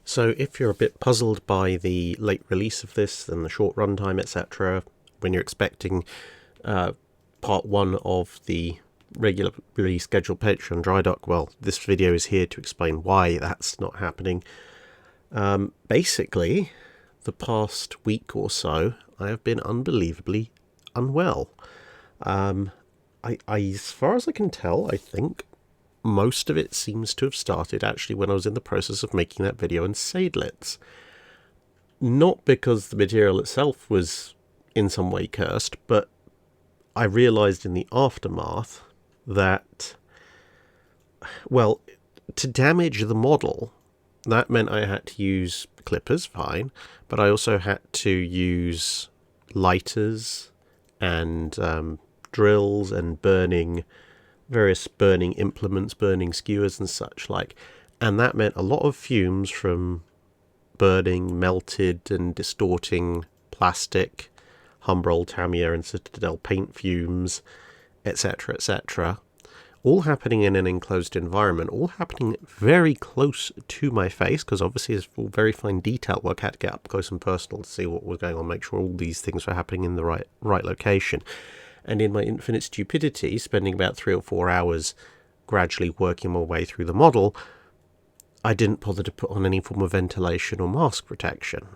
So if you're a bit puzzled by the late release of this and the short runtime, etc., when you're expecting part one of the regularly scheduled Patreon Drydock, well, this video is here to explain why that's not happening. Basically, the past week or so, I have been unbelievably unwell. As far as I can tell, I think most of it seems to have started actually when I was in the process of making that video on seidlitz. Not because the material itself was in some way cursed, but I realised in the aftermath that, well, to damage the model, that meant I had to use clippers, fine, but I also had to use lighters and drills and various burning implements, burning skewers and such like, and that meant a lot of fumes from burning melted and distorting plastic, Humbrol, Tamiya and Citadel paint fumes, etc., all happening in an enclosed environment, all happening very close to my face, because obviously it's all very fine detail work. I had to get up close and personal to see what was going on, make sure all these things were happening in the right location. And in my infinite stupidity, spending about 3 or 4 hours gradually working my way through the model, I didn't bother to put on any form of ventilation or mask protection.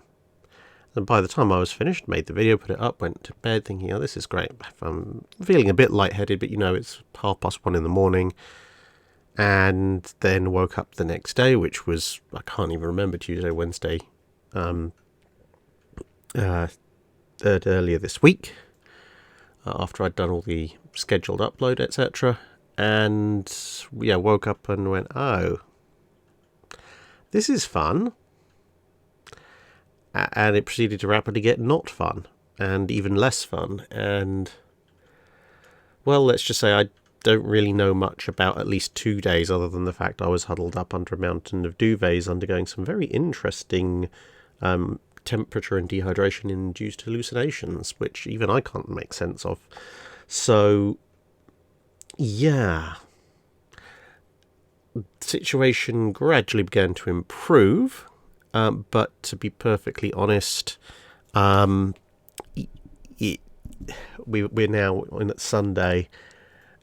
And by the time I was finished, made the video, put it up, went to bed thinking, oh, this is great. I'm feeling a bit lightheaded, but it's 1:30 in the morning. And then woke up the next day, which was, I can't even remember, Tuesday, Wednesday, earlier this week. After I'd done all the scheduled upload, etc. And woke up and went, oh, this is fun. And it proceeded to rapidly get not fun, and even less fun. And, well, let's just say I don't really know much about at least 2 days, other than the fact I was huddled up under a mountain of duvets undergoing some very interesting temperature and dehydration induced hallucinations, which even I can't make sense of. So the situation gradually began to improve, but to be perfectly honest, we're now in Sunday,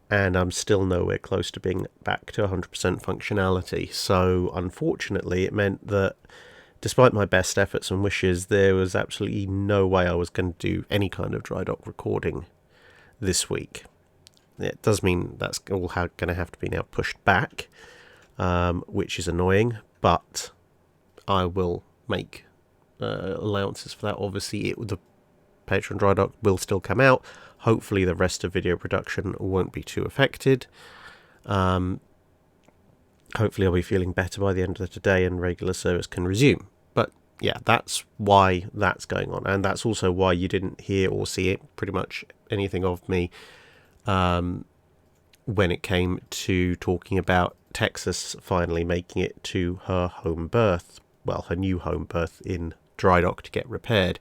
and I'm still nowhere close to being back to 100% functionality. So unfortunately, it meant that despite my best efforts and wishes, there was absolutely no way I was going to do any kind of Drydock recording this week. It does mean that's all going to have to be now pushed back, which is annoying, but I will make allowances for that. Obviously, the Patreon Drydock will still come out. Hopefully, the rest of video production won't be too affected. Hopefully I'll be feeling better by the end of the day and regular service can resume. But yeah, that's why that's going on. And that's also why you didn't hear or see pretty much anything of me when it came to talking about Texas finally making it to her home berth. Well, her new home berth in Drydock to get repaired.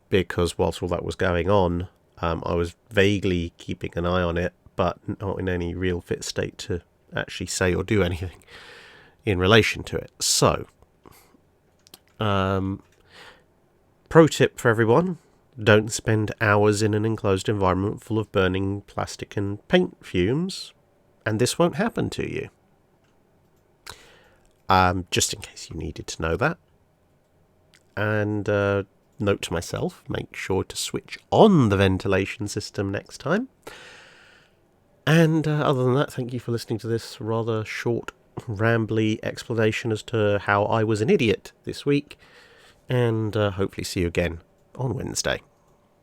Because whilst all that was going on, I was vaguely keeping an eye on it, but not in any real fit state to actually say or do anything in relation to it. So, pro tip for everyone, don't spend hours in an enclosed environment full of burning plastic and paint fumes, and this won't happen to you. Just in case you needed to know that. And note to myself, make sure to switch on the ventilation system next time. And other than that, thank you for listening to this rather short, rambly explanation as to how I was an idiot this week. And hopefully see you again on Wednesday.